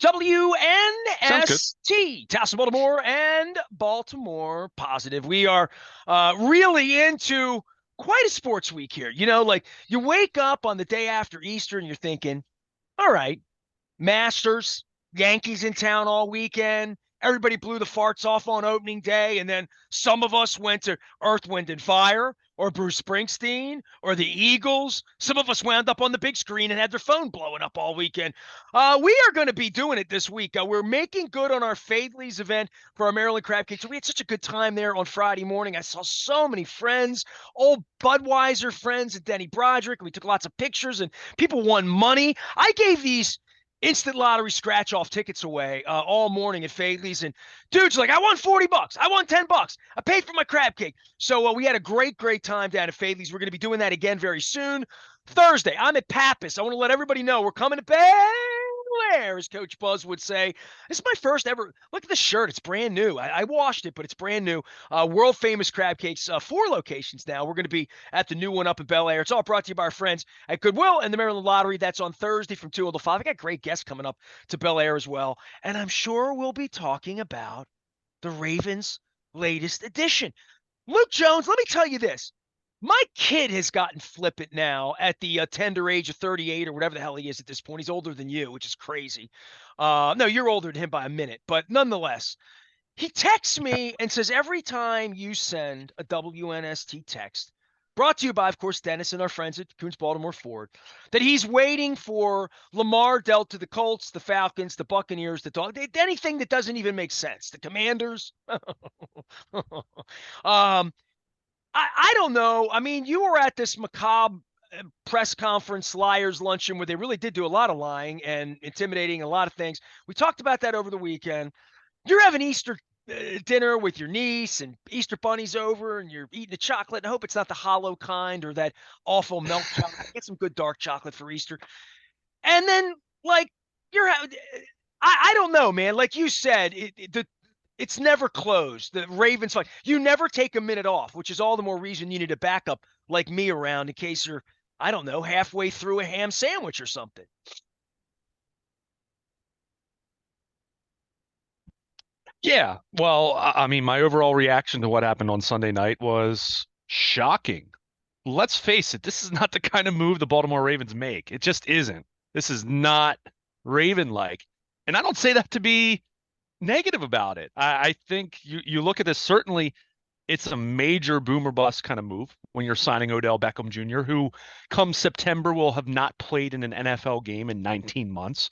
Sounds good. WNST, Tassel, Baltimore, and Baltimore Positive. We are really into quite a sports week here. Like you wake up on the day after Easter and you're thinking, all right, Masters, Yankees in town all weekend. Everybody blew the farts off on opening day. And then some of us went to Earth, Wind, and Fire or Bruce Springsteen or the Eagles. Some of us wound up on the big screen and had their phone blowing up all weekend. We are going to be doing it this week. We're making good on our Fadley's event for our Maryland Crab Cakes. We had such a good time there on Friday morning. I saw so many friends, old Budweiser friends and Denny Broderick. We took lots of pictures and people won money. I gave these instant lottery scratch off tickets away all morning at Fadley's. And dude's like, I won $40. I won $10. I paid for my crab cake. So we had a great time down at Fadley's. We're going to be doing that again very soon. Thursday, I'm at Pappas. I want to let everybody know we're coming to Bel-Air, as Coach Buzz would say. This is my first ever. Look at the shirt. It's brand new. I washed it, but it's brand new. World famous crab cakes. 4 locations now. We're going to be at the new one up in Bel-Air. It's all brought to you by our friends at Goodwill and the Maryland Lottery. That's on Thursday from 2 to 5. I got great guests coming up to Bel-Air as well. And I'm sure we'll be talking about the Ravens' latest edition. Luke Jones, let me tell you this. My kid has gotten flippant now at the tender age of 38 or whatever the hell he is at this point. He's older than you, which is crazy. No, you're older than him by a minute, but nonetheless, he texts me and says every time you send a WNST text, brought to you by, of course, Dennis and our friends at Coons Baltimore Ford, that he's waiting for Lamar dealt to the Colts, the Falcons, the Buccaneers, the Dogs, anything that doesn't even make sense. The Commanders. I don't know. I mean, you were at this macabre press conference, liars luncheon, where they really did do a lot of lying and intimidating a lot of things. We talked about that over the weekend. You're having Easter dinner with your niece and Easter bunny's over and you're eating the chocolate. I hope it's not the hollow kind or that awful milk chocolate. Get some good dark chocolate for Easter. And then, like, you're having, I don't know, man. Like you said, it's never closed. The Ravens fight. You never take a minute off, which is all the more reason you need a backup like me around in case you're, I don't know, halfway through a ham sandwich or something. Yeah. Well, I mean, my overall reaction to what happened on Sunday night was shocking. Let's face it, this is not the kind of move the Baltimore Ravens make. It just isn't. This is not Raven-like. And I don't say that to be negative about it. I think you look at this, certainly it's a major boomer bust kind of move when you're signing Odell Beckham Jr., who come September will have not played in an NFL game in 19 months.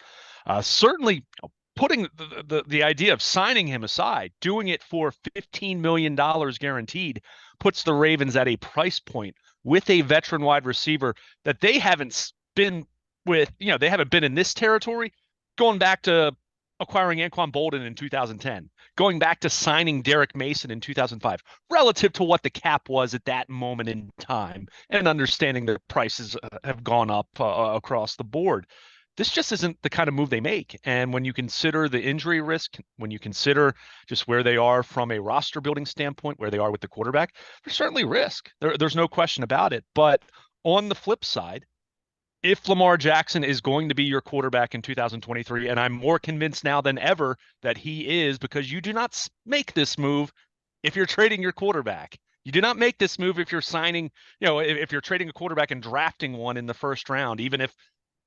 Certainly putting the idea of signing him aside, doing it for $15 million guaranteed, puts the Ravens at a price point with a veteran wide receiver that they haven't been with, they haven't been in this territory going back to acquiring Anquan Bolden in 2010, going back to signing Derek Mason in 2005, relative to what the cap was at that moment in time, and understanding that prices have gone up across the board. This just isn't the kind of move they make. And when you consider the injury risk, when you consider just where they are from a roster building standpoint, where they are with the quarterback, there's certainly risk. There's no question about it. But on the flip side, if Lamar Jackson is going to be your quarterback in 2023, and I'm more convinced now than ever that he is, because you do not make this move if you're trading your quarterback. You do not make this move if you're signing, if you're trading a quarterback and drafting one in the first round, even if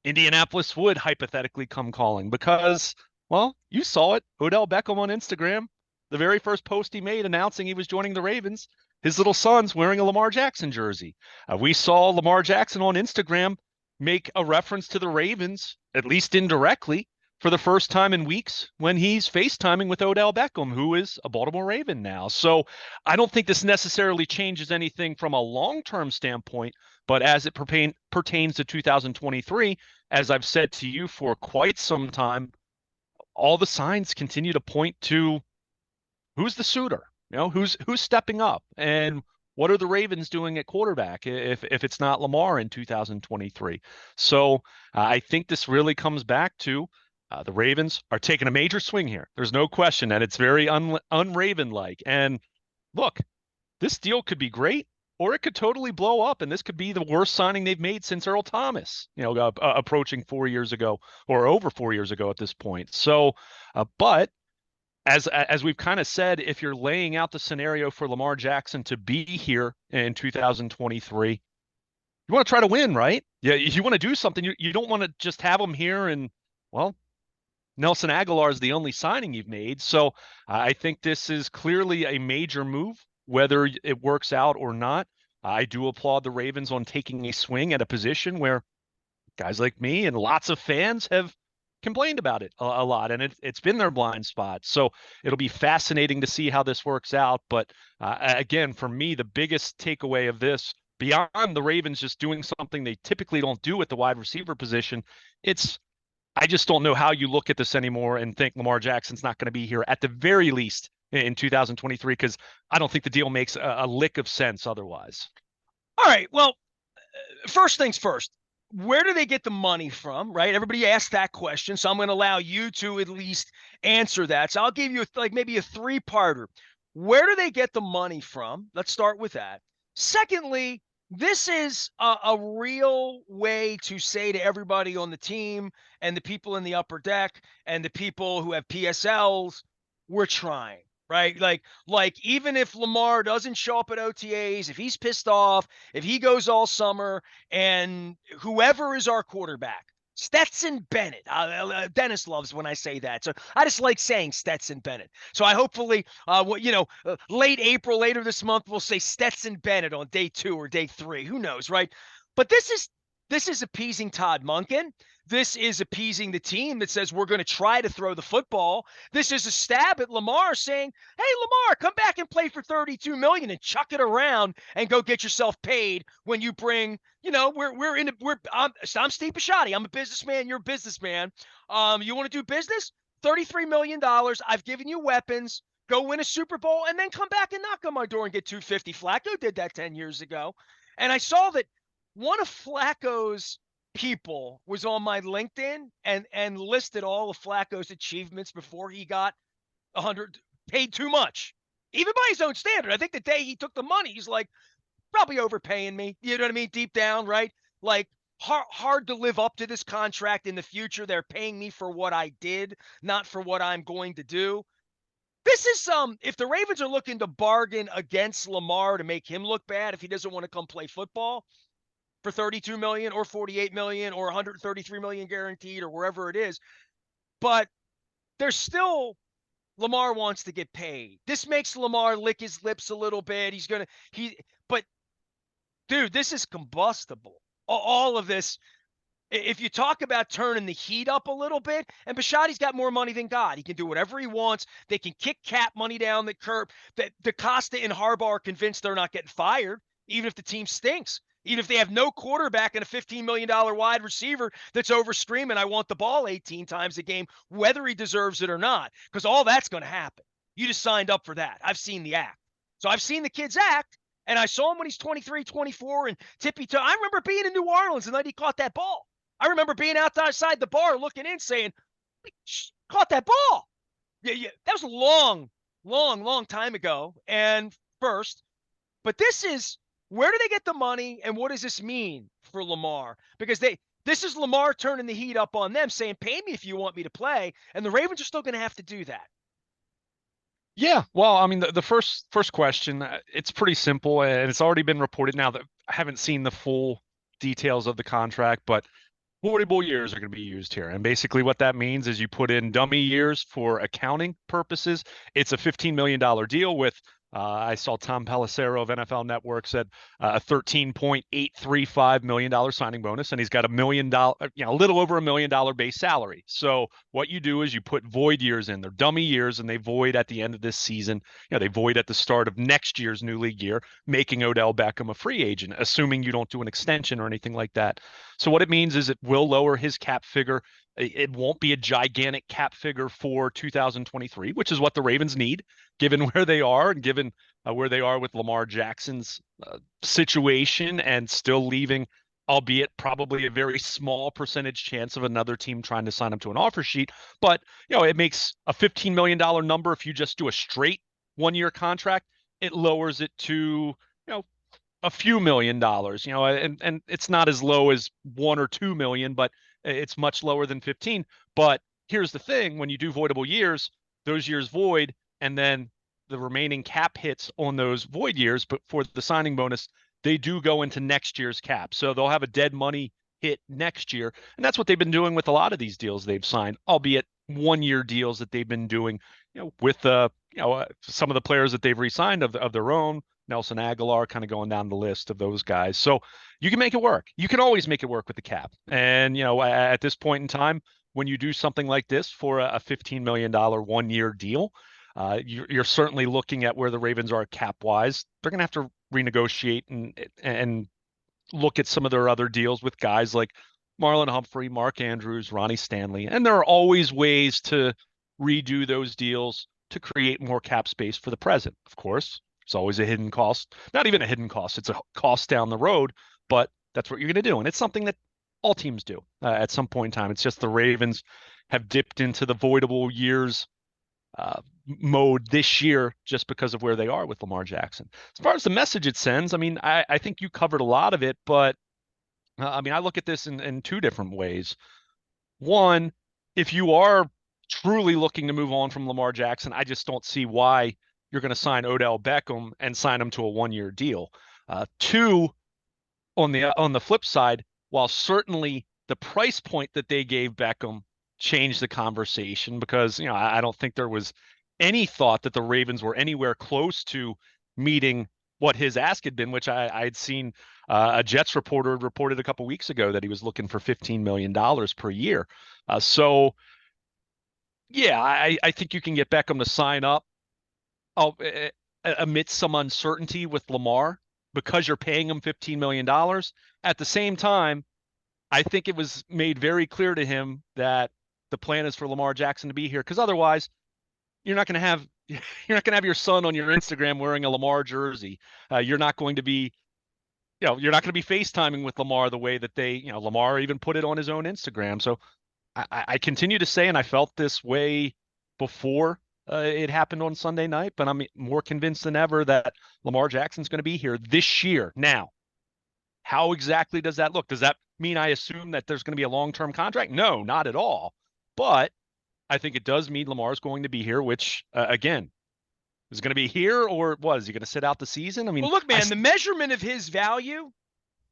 Indianapolis would hypothetically come calling, because, well, you saw it. Odell Beckham on Instagram, the very first post he made announcing he was joining the Ravens, his little son's wearing a Lamar Jackson jersey. We saw Lamar Jackson on Instagram make a reference to the Ravens, at least indirectly, for the first time in weeks when he's FaceTiming with Odell Beckham, who is a Baltimore Raven now. So I don't think this necessarily changes anything from a long-term standpoint, but as it pertains to 2023, as I've said to you for quite some time, all the signs continue to point to who's the suitor, who's stepping up, and what are the Ravens doing at quarterback if it's not Lamar in 2023? So I think this really comes back to the Ravens are taking a major swing here. There's no question that it's very un-Raven-like. And look, this deal could be great. or it could totally blow up, and this could be the worst signing they've made since Earl Thomas, approaching 4 years ago or over 4 years ago at this point. So, but as we've kind of said, if you're laying out the scenario for Lamar Jackson to be here in 2023, you want to try to win, right? Yeah, you want to do something. You don't want to just have him here and, well, Nelson Aguilar is the only signing you've made. So I think this is clearly a major move, whether it works out or not. I do applaud the Ravens on taking a swing at a position where guys like me and lots of fans have complained about it a lot, and it's been their blind spot. So it'll be fascinating to see how this works out. But again, for me, the biggest takeaway of this, beyond the Ravens just doing something they typically don't do at the wide receiver position, it's I just don't know how you look at this anymore and think Lamar Jackson's not going to be here at the very least in 2023, because I don't think the deal makes a lick of sense otherwise. All right. Well, first things first. Where do they get the money from, right? Everybody asked that question, so I'm going to allow you to at least answer that. So I'll give you maybe a three-parter. Where do they get the money from? Let's start with that. Secondly, this is a real way to say to everybody on the team and the people in the upper deck and the people who have PSLs, we're trying, right? Like even if Lamar doesn't show up at OTAs, if he's pissed off, if he goes all summer, and whoever is our quarterback, Stetson Bennett. Dennis loves when I say that. So I just like saying Stetson Bennett. So I hopefully, late April, later this month, we'll say Stetson Bennett on day 2 or day 3. Who knows, right? But this is appeasing Todd Monken. This is appeasing the team that says we're going to try to throw the football. This is a stab at Lamar saying, "Hey, Lamar, come back and play for $32 million and chuck it around and go get yourself paid when you bring." I'm Steve Bisciotti. I'm a businessman. You're a businessman. You want to do business? $33 million. I've given you weapons. Go win a Super Bowl and then come back and knock on my door and get 250. Flacco did that 10 years ago. And I saw that one of Flacco's people was on my LinkedIn and listed all of Flacco's achievements before he got 100 paid too much. Even by his own standard. I think the day he took the money, he's like, probably overpaying me. You know what I mean? Deep down, right? Like hard to live up to this contract in the future. They're paying me for what I did, not for what I'm going to do. This is if the Ravens are looking to bargain against Lamar to make him look bad if he doesn't want to come play football for 32 million or 48 million or 133 million guaranteed or wherever it is, but there's still Lamar wants to get paid. This makes Lamar lick his lips a little bit. But dude, this is combustible. All of this. If you talk about turning the heat up a little bit, and Bisciotti's got more money than God. He can do whatever he wants. They can kick cap money down the curb. That DaCosta and Harbaugh are convinced they're not getting fired, even if the team stinks. Even if they have no quarterback and a $15 million wide receiver that's over screaming, "I want the ball 18 times a game," whether he deserves it or not, because all that's going to happen. You just signed up for that. I've seen the act. So I've seen the kids act, and I saw him when he's 23, 24, and tippy-toe. I remember being in New Orleans the night he caught that ball. I remember being outside the bar looking in saying, "Caught that ball." Yeah. That was a long, long, long time ago. And first, but this is, where do they get the money and what does this mean for Lamar? Because this is Lamar turning the heat up on them, saying, "Pay me if you want me to play." And the Ravens are still going to have to do that. Yeah, well, I mean, the first question, it's pretty simple, and it's already been reported now that I haven't seen the full details of the contract, but 40 bowl years are going to be used here. And basically what that means is you put in dummy years for accounting purposes. It's a $15 million deal with, I saw Tom Pelissero of NFL Network said a $13.835 million signing bonus, and he's got a little over $1 million base salary. So what you do is you put void years in. They're dummy years, and they void at the end of this season. They void at the start of next year's new league year, making Odell Beckham a free agent, assuming you don't do an extension or anything like that. So what it means is it will lower his cap figure. It won't be a gigantic cap figure for 2023, which is what the Ravens need, given where they are and given where they are with Lamar Jackson's situation, and still leaving, albeit probably a very small percentage chance of another team trying to sign him to an offer sheet. But, it makes a $15 million number. If you just do a straight 1 year contract, it lowers it to, a few $1 million, and it's not as low as 1 or 2 million, but it's much lower than 15. But here's the thing: when you do voidable years, those years void, and then the remaining cap hits on those void years, but for the signing bonus, they do go into next year's cap. So they'll have a dead money hit next year. And that's what they've been doing with a lot of these deals they've signed, albeit 1 year deals that they've been doing, with some of the players that they've re-signed of their own. Nelson Aguilar, kind of going down the list of those guys. So you can make it work. You can always make it work with the cap. And, at this point in time, when you do something like this for a $15 million 1 year deal, you're certainly looking at where the Ravens are cap wise. They're going to have to renegotiate and look at some of their other deals with guys like Marlon Humphrey, Mark Andrews, Ronnie Stanley. And there are always ways to redo those deals to create more cap space for the present. Of course, it's always a hidden cost. Not even a hidden cost, it's a cost down the road, but that's what you're going to do. And it's something that all teams do at some point in time. It's just the Ravens have dipped into the voidable years mode this year just because of where they are with Lamar Jackson. As far as the message it sends, I mean, I think you covered a lot of it, but I mean, I look at this in two different ways. One, if you are truly looking to move on from Lamar Jackson, I just don't see why you're going to sign Odell Beckham and sign him to a 1 year deal. Two, on the flip side, while certainly the price point that they gave Beckham changed the conversation because I don't think there was any thought that the Ravens were anywhere close to meeting what his ask had been, which I'd seen a Jets reporter reported a couple weeks ago that he was looking for $15 million per year. So yeah, I think you can get Beckham to sign up amidst some uncertainty with Lamar because you're paying him $15 million. At the same time, I think it was made very clear to him that the plan is for Lamar Jackson to be here because otherwise you're not going to have you're not going to have your son on your Instagram wearing a Lamar jersey. You're not going to be you're not going to be FaceTiming with Lamar the way that Lamar even put it on his own Instagram. So I continue to say, and I felt this way before it happened on Sunday night, but I'm more convinced than ever that Lamar Jackson's going to be here this year. Now, how exactly does that look? Does that mean I assume that there's going to be a long-term contract? No, not at all. But I think it does mean Lamar's going to be here, which, again, is going to be here or was he going to sit out the season? I mean, well, look, man, the measurement of his value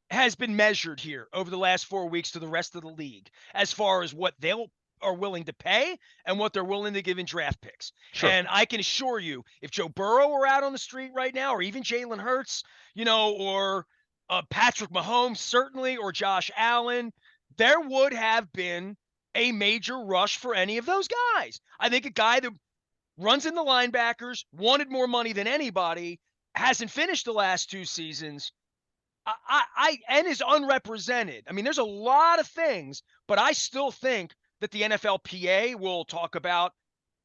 has been measured here over the last 4 weeks to the rest of the league as far as what they are willing to pay and what they're willing to give in draft picks. Sure. And I can assure you, if Joe Burrow were out on the street right now, or even Jalen Hurts, or Patrick Mahomes, certainly, or Josh Allen, there would have been a major rush for any of those guys. I think a guy that runs in the linebackers, wanted more money than anybody, hasn't finished the last 2 seasons, and is unrepresented. I mean, there's a lot of things, but I still think that the NFLPA will talk about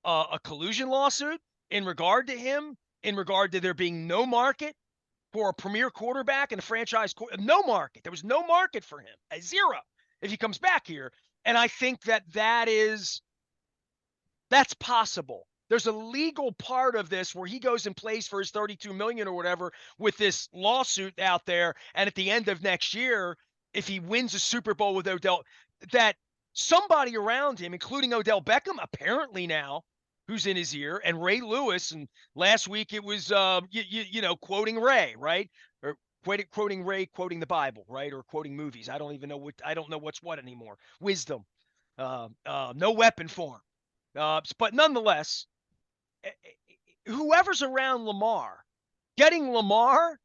a collusion lawsuit in regard to him, in regard to there being no market for a premier quarterback and a franchise. No market. There was no market for him. A zero if he comes back here. And I think that's possible. There's a legal part of this where he goes and plays for his $32 million or whatever with this lawsuit out there. And at the end of next year, if he wins a Super Bowl with Odell, that somebody around him, including Odell Beckham, apparently now, who's in his ear, and Ray Lewis, and last week it was, quoting Ray, right? Or quoting Ray, quoting the Bible, right? Or quoting movies. I don't know what's what anymore. Wisdom, no weapon form. But nonetheless, whoever's around Lamar, getting Lamar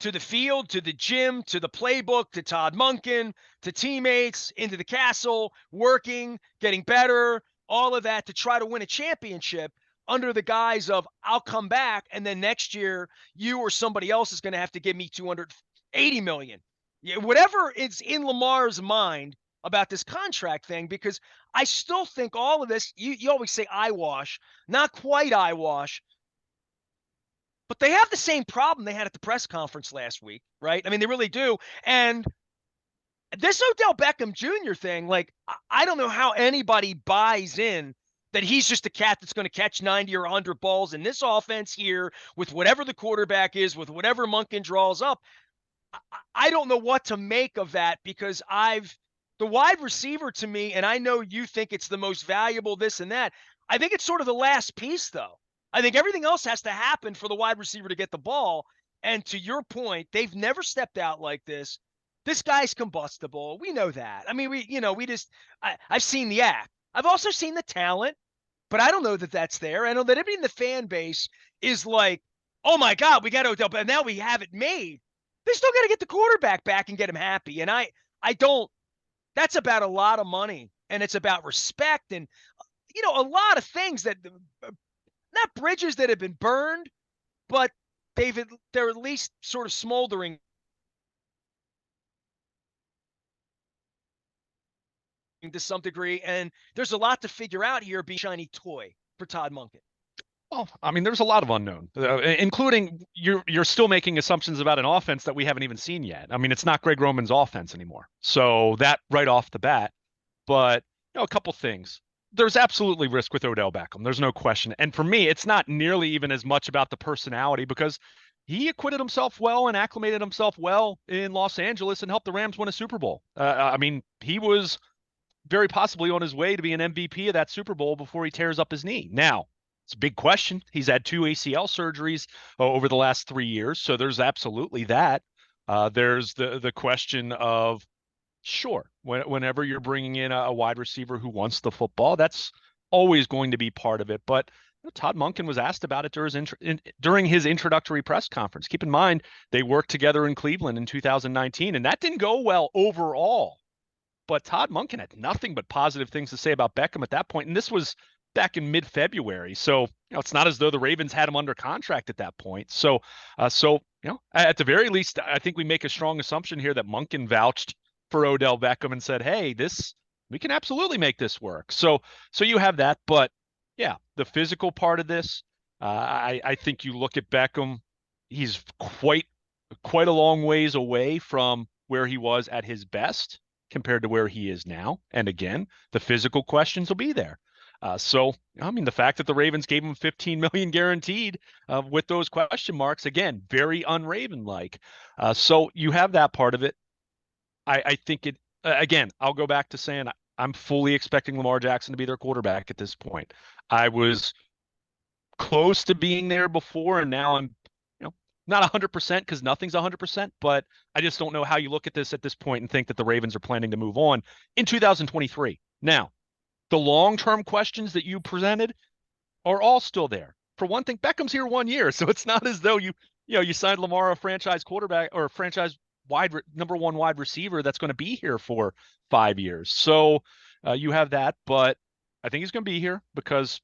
to the field, to the gym, to the playbook, to Todd Monken, to teammates, into the castle, working, getting better, all of that to try to win a championship under the guise of I'll come back and then next year you or somebody else is going to have to give me $280 million. Yeah, whatever is in Lamar's mind about this contract thing, because I still think all of this, you always say eyewash, not quite eyewash, but they have the same problem they had at the press conference last week, right? I mean, they really do. And this Odell Beckham Jr. thing, like, I don't know how anybody buys in that he's just a cat that's going to catch 90 or 100 balls in this offense here with whatever the quarterback is, with whatever Monken draws up. I don't know what to make of that because the wide receiver to me, and I know you think it's the most valuable, this and that. I think it's sort of the last piece, though. I think everything else has to happen for the wide receiver to get the ball. And to your point, they've never stepped out like this. This guy's combustible. We know that. I mean, I've seen the act. I've also seen the talent, but I don't know that that's there. I know that everybody in the fan base is like, oh my God, we got Odell, but now we have it made. They still got to get the quarterback back and get him happy. And I don't, that's about a lot of money and it's about respect and, a lot of things that, not bridges that have been burned, but they're at least sort of smoldering to some degree. And there's a lot to figure out here being a shiny toy for Todd Monken. Well, I mean, there's a lot of unknown, including you're still making assumptions about an offense that we haven't even seen yet. I mean, it's not Greg Roman's offense anymore. So that right off the bat. But a couple things. There's absolutely risk with Odell Beckham. There's no question. And for me, it's not nearly even as much about the personality because he acquitted himself well and acclimated himself well in Los Angeles and helped the Rams win a Super Bowl. I mean, he was very possibly on his way to be an MVP of that Super Bowl before he tears up his knee. Now, it's a big question. He's had 2 ACL surgeries over the last 3 years, so there's absolutely that. There's the question of, sure, whenever you're bringing in a wide receiver who wants the football, that's always going to be part of it. But Todd Monken was asked about it during his introductory press conference. Keep in mind, they worked together in Cleveland in 2019, and that didn't go well overall. But Todd Monken had nothing but positive things to say about Beckham at that point, and this was back in mid-February. So, it's not as though the Ravens had him under contract at that point. So, at the very least, I think we make a strong assumption here that Monken vouched for Odell Beckham and said, "Hey, we can absolutely make this work." So you have that, but yeah, the physical part of this, I think you look at Beckham, he's quite a long ways away from where he was at his best compared to where he is now. And again, the physical questions will be there. So, I mean, the fact that the Ravens gave him 15 million guaranteed with those question marks, again, very un-Raven like. So you have that part of it. I think again, I'll go back to saying I'm fully expecting Lamar Jackson to be their quarterback at this point. I was close to being there before, and now I'm, not 100% because nothing's 100%, but I just don't know how you look at this point and think that the Ravens are planning to move on in 2023. Now, the long-term questions that you presented are all still there. For one thing, Beckham's here 1 year, so it's not as though you signed Lamar a franchise quarterback or a franchise number one wide receiver that's going to be here for 5 years. So you have that, but I think he's going to be here because,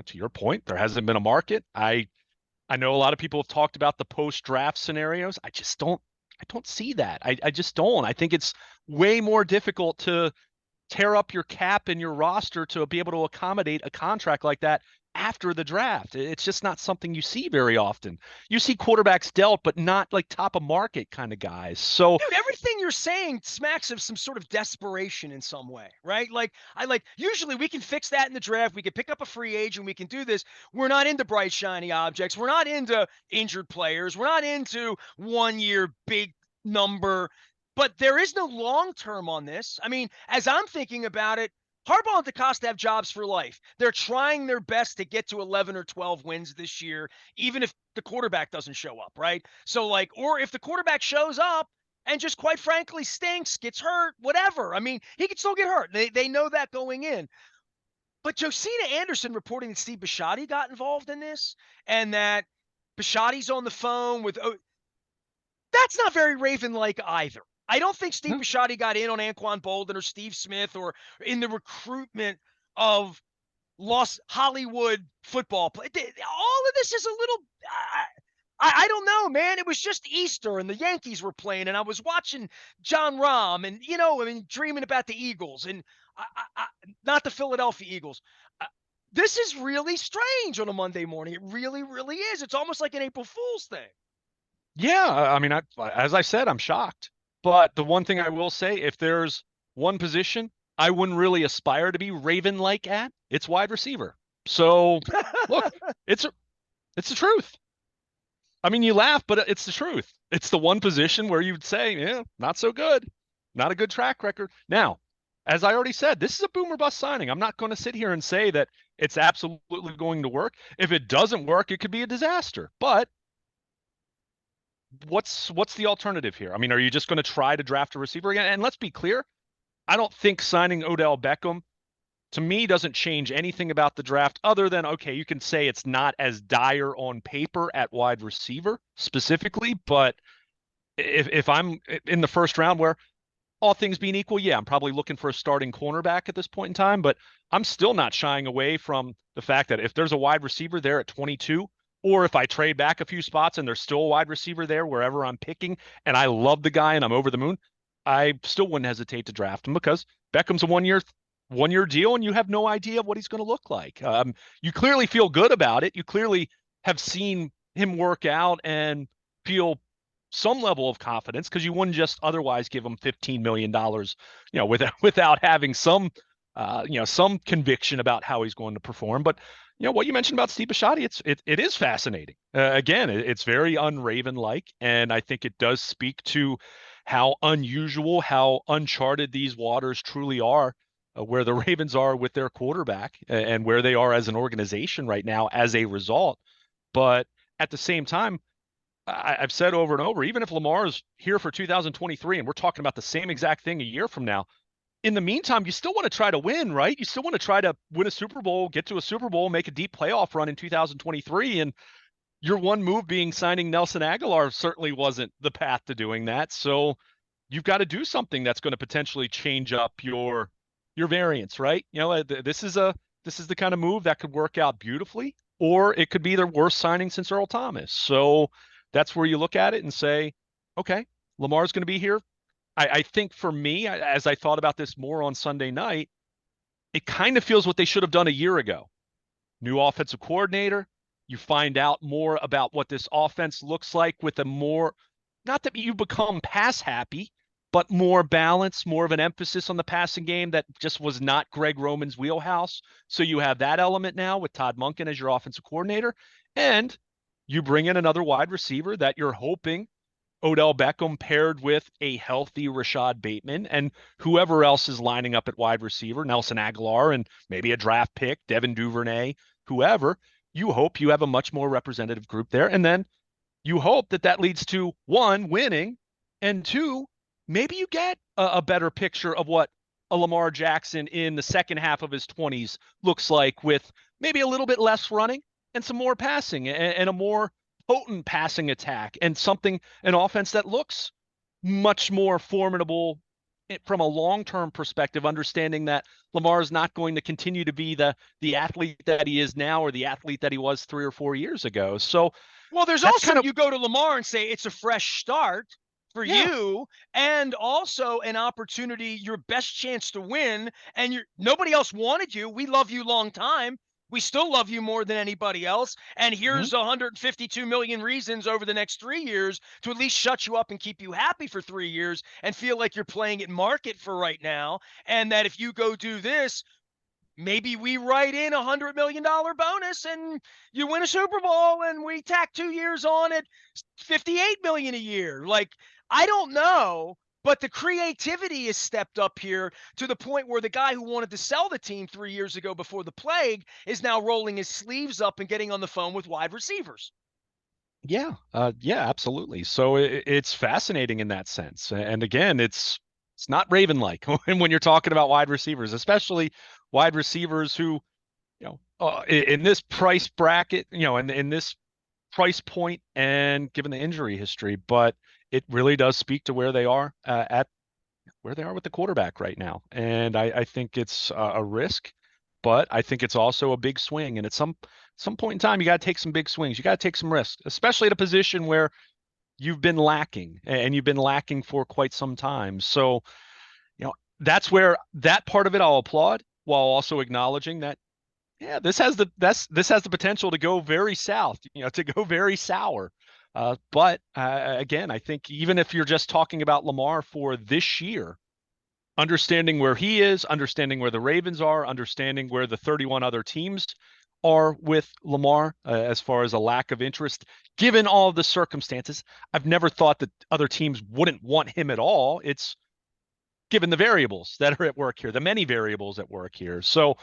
to your point, there hasn't been a market. I know a lot of people have talked about the post-draft scenarios. I don't see that. I just don't. I think it's way more difficult to tear up your cap and your roster to be able to accommodate a contract like that after the draft. It's just not something you see very often. You see quarterbacks dealt, but not like top of market kind of guys. So, dude, everything you're saying smacks of some sort of desperation in some way, right? Usually we can fix that in the draft. We can pick up a free agent. We can do this. We're not into bright, shiny objects. We're not into injured players. We're not into 1 year big number, but there is no long term on this. I mean, as I'm thinking about it, Harbaugh and DeCosta have jobs for life. They're trying their best to get to 11 or 12 wins this year, even if the quarterback doesn't show up, right? So, or if the quarterback shows up and just quite frankly stinks, gets hurt, whatever. I mean, he could still get hurt. They know that going in. But Josina Anderson reporting that Steve Bisciotti got involved in this and that Bisciotti's on the phone with that's not very Raven-like either. I don't think Steve Bisciotti got in on Anquan Bolden or Steve Smith or in the recruitment of Los Hollywood football play. All of this is a little, I don't know, man. It was just Easter and the Yankees were playing and I was watching John Rahm and, dreaming about the Eagles and not the Philadelphia Eagles. This is really strange on a Monday morning. It really, really is. It's almost like an April Fool's thing. Yeah, I mean, as I said, I'm shocked. But the one thing I will say, if there's one position I wouldn't really aspire to be Raven-like at, it's wide receiver. So look, it's a, it's the truth. I mean, you laugh, but it's the truth. It's the one position where you'd say, yeah, not so good, not a good track record. Now, as I already said, this is a boomer bust signing. I'm not going to sit here and say that it's absolutely going to work. If it doesn't work, it could be a disaster. But what's the alternative here? I mean, are you just going to try to draft a receiver again? And let's be clear, I don't think signing Odell Beckham to me doesn't change anything about the draft other than okay, you can say it's not as dire on paper at wide receiver specifically, but if I'm in the first round where all things being equal, yeah, I'm probably looking for a starting cornerback at this point in time, but I'm still not shying away from the fact that if there's a wide receiver there at 22, or if I trade back a few spots and there's still a wide receiver there wherever I'm picking, and I love the guy and I'm over the moon, I still wouldn't hesitate to draft him because Beckham's a one year deal and you have no idea what he's going to look like. You clearly feel good about it. You clearly have seen him work out and feel some level of confidence because you wouldn't just otherwise give him $15 million, without having some conviction about how he's going to perform. But what you mentioned about Steve Bisciotti, it is fascinating. Again, it's very unRaven like, and I think it does speak to how unusual, how uncharted these waters truly are, where the Ravens are with their quarterback and where they are as an organization right now as a result. But at the same time, I've said over and over, even if Lamar is here for 2023 and we're talking about the same exact thing a year from now, in the meantime, you still want to try to win, right? You still want to try to win a Super Bowl, get to a Super Bowl, make a deep playoff run in 2023. And your one move being signing Nelson Aguilar certainly wasn't the path to doing that. So you've got to do something that's going to potentially change up your variance, right? This is the kind of move that could work out beautifully, or it could be their worst signing since Earl Thomas. So that's where you look at it and say, okay, Lamar's going to be here. I think for me, as I thought about this more on Sunday night, it kind of feels what they should have done a year ago. New offensive coordinator. You find out more about what this offense looks like with a more, not that you become pass happy, but more balance, more of an emphasis on the passing game that just was not Greg Roman's wheelhouse. So you have that element now with Todd Monken as your offensive coordinator. And you bring in another wide receiver that you're hoping Odell Beckham paired with a healthy Rashad Bateman and whoever else is lining up at wide receiver, Nelson Aguilar and maybe a draft pick, Devin Duvernay, whoever, you hope you have a much more representative group there. And then you hope that that leads to one, winning, and two, maybe you get a better picture of what a Lamar Jackson in the second half of his 20s looks like with maybe a little bit less running and some more passing and a more potent passing attack and an offense that looks much more formidable from a long-term perspective, understanding that Lamar is not going to continue to be the athlete that he is now or the athlete that he was 3 or 4 years ago. So Well, there's that's also, kind of, you go to Lamar and say it's a fresh start for yeah. you, and also an opportunity, your best chance to win. And nobody else wanted you. We love you long time. We still love you more than anybody else. And Mhm. here's 152 million reasons over the next 3 years to at least shut you up and keep you happy for 3 years and feel like you're playing at market for right now. And that if you go do this, maybe we write in $100 million bonus and you win a Super Bowl and we tack 2 years on at 58 million a year. Like, I don't know, but the creativity is stepped up here to the point where the guy who wanted to sell the team 3 years ago before the plague is now rolling his sleeves up and getting on the phone with wide receivers. Yeah, absolutely. So it's fascinating in that sense. And again, it's not Raven like when you're talking about wide receivers, especially wide receivers who, in this price bracket, in this price point and given the injury history, but it really does speak to where they are at where they are with the quarterback right now. And I think it's a risk, but I think it's also a big swing. And at some point in time, you got to take some big swings. You got to take some risks, especially at a position where you've been lacking and you've been lacking for quite some time. So, that's where that part of it I'll applaud while also acknowledging that, yeah, this has the potential to go very south, to go very sour. But again, I think even if you're just talking about Lamar for this year, understanding where he is, understanding where the Ravens are, understanding where the 31 other teams are with Lamar as far as a lack of interest, given all of the circumstances. I've never thought that other teams wouldn't want him at all. It's given the variables that are at work here, the many variables at work here. So,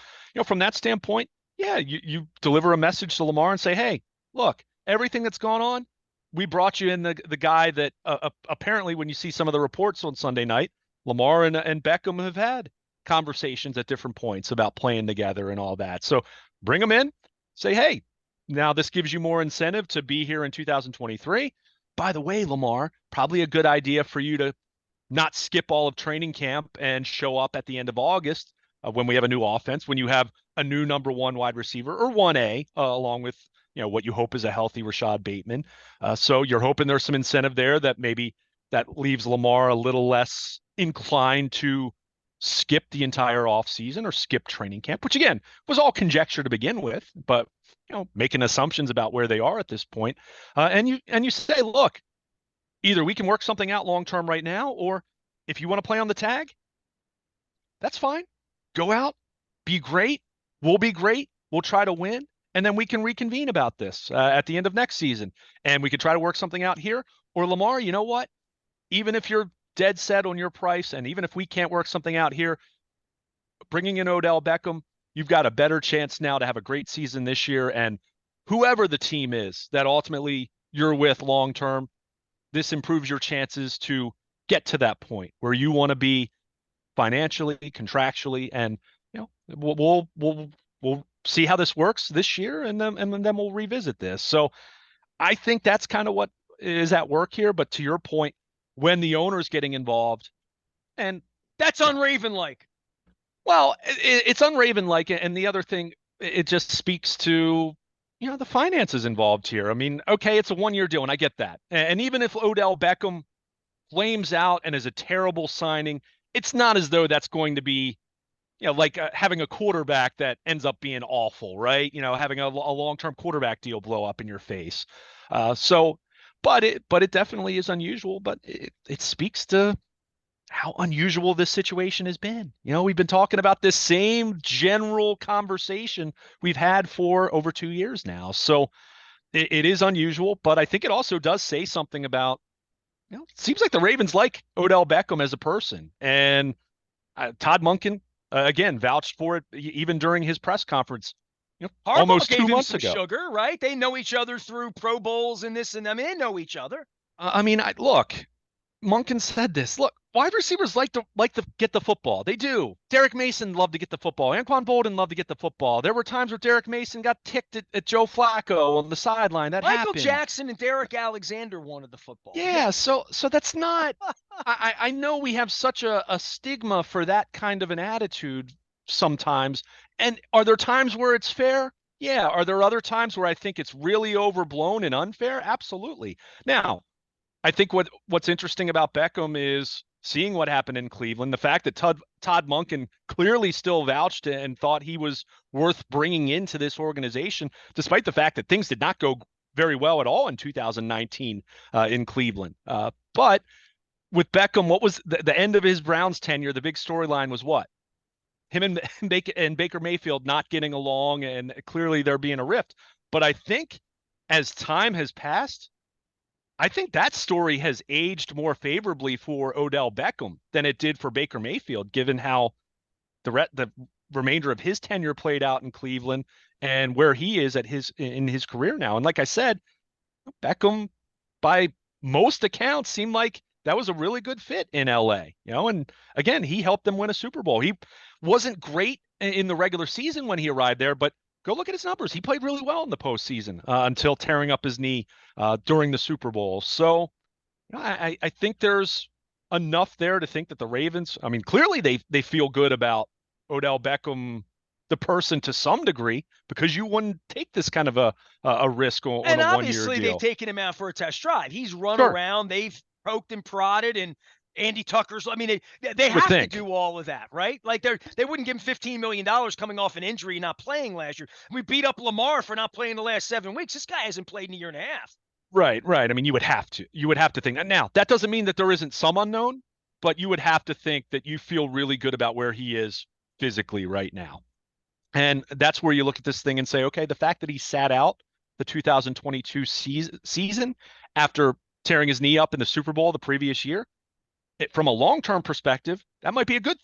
from that standpoint, yeah, you deliver a message to Lamar and say, hey, look, everything that's gone on, we brought you in the guy that apparently, when you see some of the reports on Sunday night, Lamar and Beckham have had conversations at different points about playing together and all that. So bring them in, say, hey, now this gives you more incentive to be here in 2023. By the way, Lamar, probably a good idea for you to not skip all of training camp and show up at the end of August when we have a new offense, when you have a new number one wide receiver or 1A, along with what you hope is a healthy Rashad Bateman. So you're hoping there's some incentive there that maybe that leaves Lamar a little less inclined to skip the entire offseason or skip training camp, which again was all conjecture to begin with, but making assumptions about where they are at this point. And you say, look, either we can work something out long term right now, or if you want to play on the tag, that's fine. Go out, be great. We'll be great. We'll try to win. And then we can reconvene about this at the end of next season. And we could try to work something out here. Or Lamar, you know what? Even if you're dead set on your price, and even if we can't work something out here, bringing in Odell Beckham, you've got a better chance now to have a great season this year. And whoever the team is that ultimately you're with long term, this improves your chances to get to that point where you want to be financially, contractually, and we'll see how this works this year, and then we'll revisit this. So I think that's kind of what is at work here. But to your point, when the owner's getting involved, and That's unraven like. well, it's unraven like, and the other thing, it just speaks to the finances involved here. I mean, okay, it's a 1-year deal, and I get that. And even if Odell Beckham flames out and is a terrible signing, it's not as though that's going to be, like having a quarterback that ends up being awful, right? Having a long-term quarterback deal blow up in your face. So, but it definitely is unusual. But it speaks to how unusual this situation has been. We've been talking about this same general conversation we've had for over 2 years now. So it is unusual, but I think it also does say something about, it seems like the Ravens like Odell Beckham as a person. And Todd Monken, again, vouched for it even during his press conference, Harbaugh almost gave two him months some ago. sugar, right? They know each other through Pro Bowls and this and them. They know each other. I mean, look, Monken said this. Look, wide receivers like to get the football. They do. Derek Mason loved to get the football. Anquan Bolden loved to get the football. There were times where Derek Mason got ticked at Joe Flacco on the sideline. That Michael happened. Jackson and Derek Alexander wanted the football. Yeah, so that's not. I know we have such a stigma for that kind of an attitude sometimes. And are there times where it's fair? Yeah. Are there other times where I think it's really overblown and unfair? Absolutely. Now, I think what's interesting about Beckham is seeing what happened in Cleveland, the fact that Todd Monken clearly still vouched and thought he was worth bringing into this organization, despite the fact that things did not go very well at all in 2019 in Cleveland. But with Beckham, what was the end of his Browns tenure? The big storyline was what? Him and Baker Mayfield not getting along, and clearly there being a rift. But I think as time has passed, I think that story has aged more favorably for Odell Beckham than it did for Baker Mayfield, given how the remainder of his tenure played out in Cleveland and where he is in his career now. And like I said, Beckham, by most accounts, seemed like that was a really good fit in LA, and again, he helped them win a Super Bowl. He wasn't great in the regular season when he arrived there, but go look at his numbers. He played really well in the postseason until tearing up his knee during the Super Bowl. So I think there's enough there to think that the Ravens, I mean, clearly they feel good about Odell Beckham, the person, to some degree, because you wouldn't take this kind of a risk on And a 1 year obviously, they've deal. taken him out for a test drive. He's run Sure, around. They've poked and prodded, and Andy Tucker's. I mean, they you would have to think. do all of that, right? Like they wouldn't give him $15 million coming off an injury and not playing last year. We beat up Lamar for not playing the last 7 weeks. This guy hasn't played in a year and a half. Right, right. I mean, you would have to think that. Now, that doesn't mean that there isn't some unknown. but you would have to think that you feel really good about where he is physically right now. And that's where you look at this thing and say, okay, the fact that he sat out the 2022 season after tearing his knee up in the Super Bowl the previous year, from a long-term perspective, that might be a good,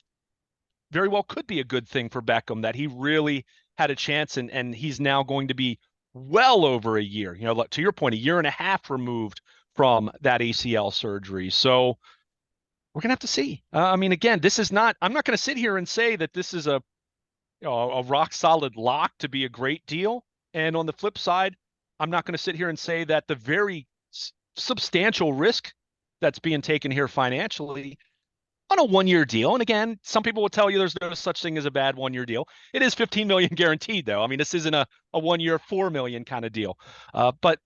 very well could be a good thing for Beckham that he really had a chance and he's now going to be well over a year, to your point, a year and a half removed from that ACL surgery. So we're going to have to see. I mean, again, this is not, I'm not going to sit here and say that this is a rock solid lock to be a great deal. And on the flip side, I'm not going to sit here and say that the very substantial risk that's being taken here financially on a 1 year deal. And again, some people will tell you there's no such thing as a bad 1 year deal. It is 15 million guaranteed though. I mean, this isn't a 1 year, 4 million kind of deal. But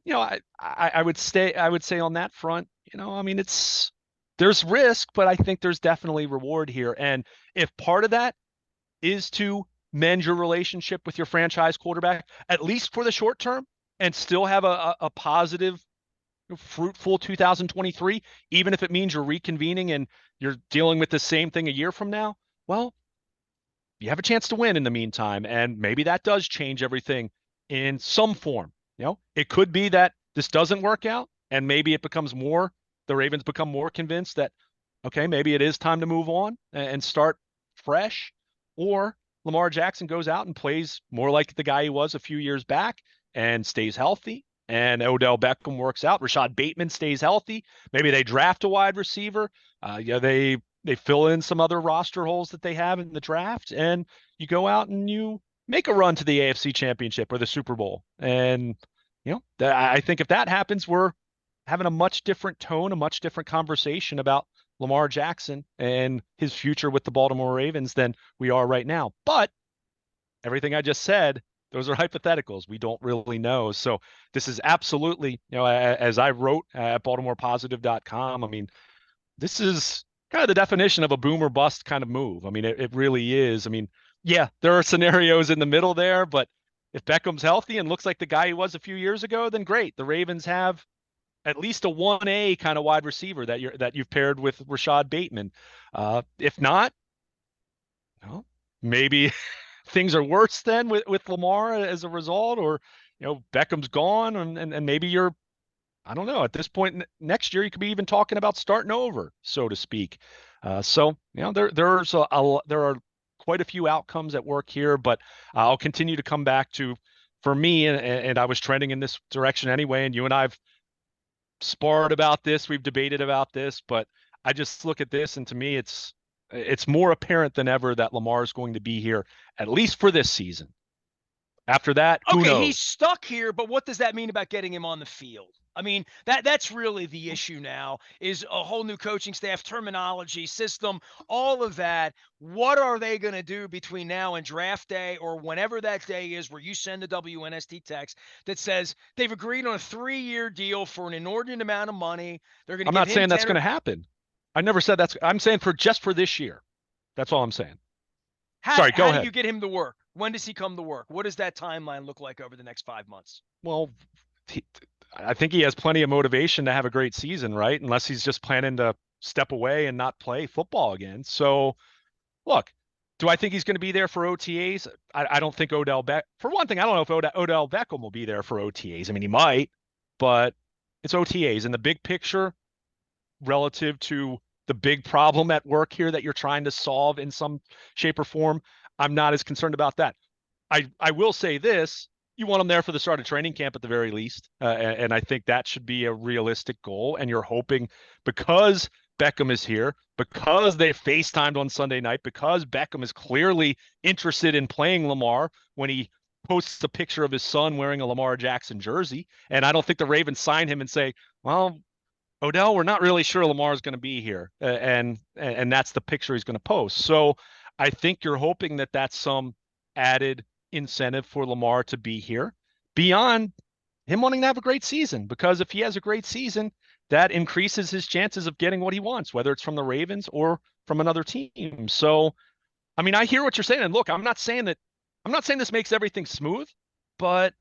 I would say on that front, I mean, there's risk, but I think there's definitely reward here. And if part of that is to mend your relationship with your franchise quarterback, at least for the short term, and still have a positive, fruitful 2023, even if it means you're reconvening and you're dealing with the same thing a year from now, well, you have a chance to win in the meantime. And maybe that does change everything in some form. It could be that this doesn't work out and maybe the Ravens become more convinced that, okay, maybe it is time to move on and start fresh, or Lamar Jackson goes out and plays more like the guy he was a few years back and stays healthy, and Odell Beckham works out. Rashad Bateman stays healthy. Maybe they draft a wide receiver. They fill in some other roster holes that they have in the draft, and you go out and you make a run to the AFC Championship or the Super Bowl. And I think if that happens, we're having a much different tone, a much different conversation about Lamar Jackson and his future with the Baltimore Ravens than we are right now. But everything I just said, those are hypotheticals. We don't really know. So this is absolutely, as I wrote at BaltimorePositive.com, I mean, this is kind of the definition of a boom or bust kind of move. I mean, it really is. I mean, yeah, there are scenarios in the middle there, but if Beckham's healthy and looks like the guy he was a few years ago, then great. The Ravens have at least a 1A kind of wide receiver that you've paired with Rashad Bateman. If not, maybe things are worse then with Lamar as a result, or Beckham's gone and maybe you're, I don't know, at this point next year you could be even talking about starting over, so to speak. So there are quite a few outcomes at work here, but I'll continue to come back to, for me, and I was trending in this direction anyway, and you and I've sparred about this, we've debated about this, but I just look at this and to me it's more apparent than ever that Lamar is going to be here at least for this season. After that, who Okay, knows? he's stuck here, but what does that mean about getting him on the field? I mean, that's really the issue now, is a whole new coaching staff, terminology, system, all of that. What are they going to do between now and draft day, or whenever that day is where you send the WNST text that says they've agreed on a 3-year deal for an inordinate amount of money. They're going to I'm give not him saying that's 10 going to happen. I never said that's. I'm saying for this year. That's all I'm saying. Sorry, go How do ahead. you get him to work? When does he come to work? What does that timeline look like over the next 5 months? Well, he, I think he has plenty of motivation to have a great season, right? Unless he's just planning to step away and not play football again. So, look, do I think he's going to be there for OTAs? I don't think for one thing, I don't know if Odell Beckham will be there for OTAs. I mean, he might, but it's OTAs. In the big picture, relative to the big problem at work here that you're trying to solve in some shape or form, I'm not as concerned about that. I will say this: you want them there for the start of training camp at the very least, and I think that should be a realistic goal. And you're hoping, because Beckham is here, because they FaceTimed on Sunday night, because Beckham is clearly interested in playing Lamar when he posts a picture of his son wearing a Lamar Jackson jersey. And I don't think the Ravens sign him and say, well, Odell, we're not really sure Lamar's going to be here, and that's the picture he's going to post. So I think you're hoping that that's some added incentive for Lamar to be here beyond him wanting to have a great season, because if he has a great season, that increases his chances of getting what he wants, whether it's from the Ravens or from another team. So, I mean, I hear what you're saying. And look, I'm not saying this makes everything smooth, but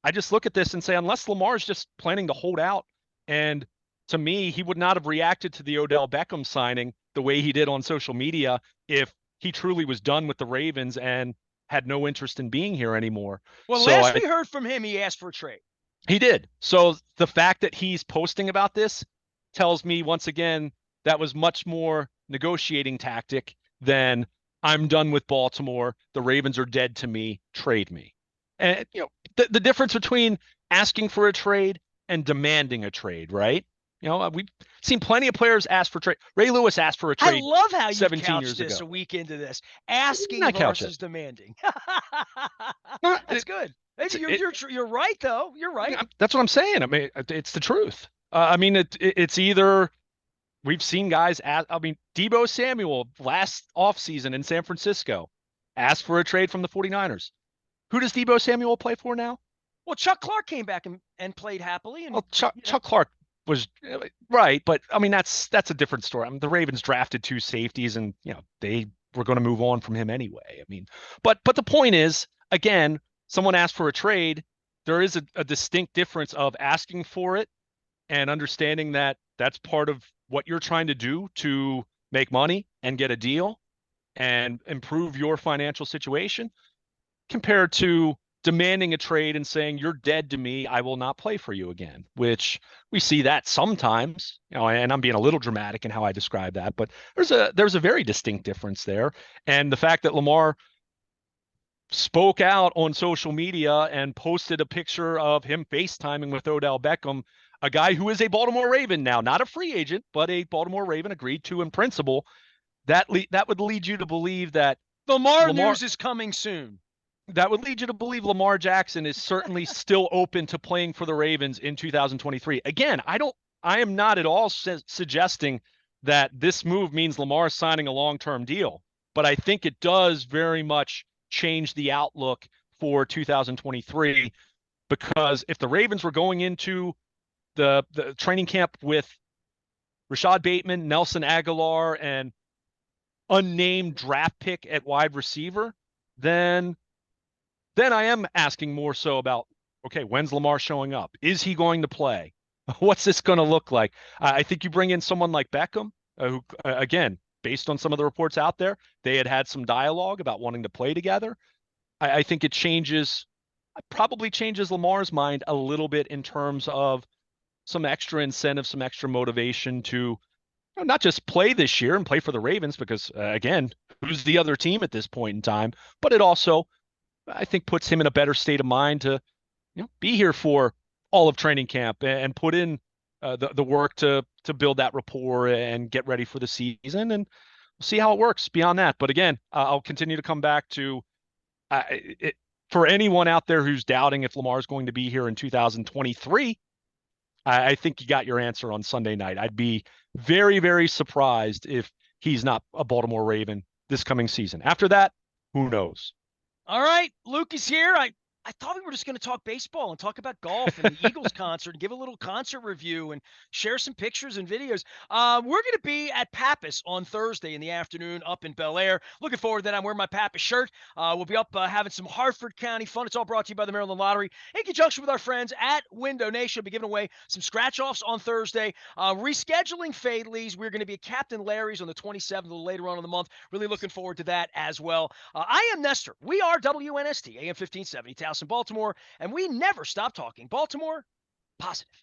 I just look at this and say, unless Lamar's just planning to hold out, and to me, he would not have reacted to the Odell Beckham signing the way he did on social media if he truly was done with the Ravens and had no interest in being here anymore. Well, So last we heard from him, he asked for a trade. he did. So the fact that he's posting about this tells me once again that was much more negotiating tactic than I'm done with Baltimore. The Ravens are dead to me. Trade me. And the difference between asking for a trade and demanding a trade, right? We've seen plenty of players ask for trade. Ray Lewis asked for a I trade love how you've 17 couched years this ago. a week into this. Asking Not couch it. versus demanding. That's It, good. it's You're, it, you're, you're right, though. You're right. that's what I'm saying. I mean, it's the truth. I mean, it's either we've seen guys I mean, Deebo Samuel last offseason in San Francisco asked for a trade from the 49ers. Who does Deebo Samuel play for now? Well, Chuck Clark came back and played happily. And, Well, Chuck Clark was right, but I mean, that's a different story. I mean, the Ravens drafted two safeties and, they were going to move on from him anyway. I mean, but the point is, again, someone asked for a trade. There is a distinct difference of asking for it and understanding that that's part of what you're trying to do to make money and get a deal and improve your financial situation compared to demanding a trade and saying you're dead to me, I will not play for you again, which we see that sometimes, and I'm being a little dramatic in how I describe that, but there's a very distinct difference there. And the fact that Lamar spoke out on social media and posted a picture of him FaceTiming with Odell Beckham, a guy who is a Baltimore Raven now, not a free agent, but a Baltimore Raven agreed to in principle, that would lead you to believe that Lamar Lamar news is coming soon. that would lead you to believe Lamar Jackson is certainly still open to playing for the Ravens in 2023. Again, I am not at all suggesting that this move means Lamar is signing a long-term deal, but I think it does very much change the outlook for 2023 because if the Ravens were going into the training camp with Rashad Bateman, Nelson Aguilar, and unnamed draft pick at wide receiver, then I am asking more so about, okay, when's Lamar showing up? Is he going to play? What's this going to look like? I think you bring in someone like Beckham, who, again, based on some of the reports out there, they had some dialogue about wanting to play together. I think probably changes Lamar's mind a little bit in terms of some extra incentive, some extra motivation to not just play this year and play for the Ravens, because, again, who's the other team at this point in time? But it also, I think, puts him in a better state of mind to be here for all of training camp and put in the work to build that rapport and get ready for the season, and we'll see how it works beyond that. But again, I'll continue to come back to for anyone out there who's doubting if Lamar is going to be here in 2023. I think you got your answer on Sunday night. I'd be very, very surprised if he's not a Baltimore Raven this coming season. After that, who knows? All right, Luke is here. I thought we were just going to talk baseball and talk about golf and the Eagles concert and give a little concert review and share some pictures and videos. We're going to be at Pappas on Thursday in the afternoon up in Bel Air. Looking forward to that. I'm wearing my Pappas shirt. We'll be up having some Hartford County fun. It's all brought to you by the Maryland Lottery in conjunction with our friends at Window Nation. We'll be giving away some scratch-offs on Thursday. Rescheduling Fade Lees. We're going to be at Captain Larry's on the 27th, a little later on in the month. Really looking forward to that as well. I am Nestor. We are WNST, AM 1570, Towson, Baltimore, and we never stop talking Baltimore positive.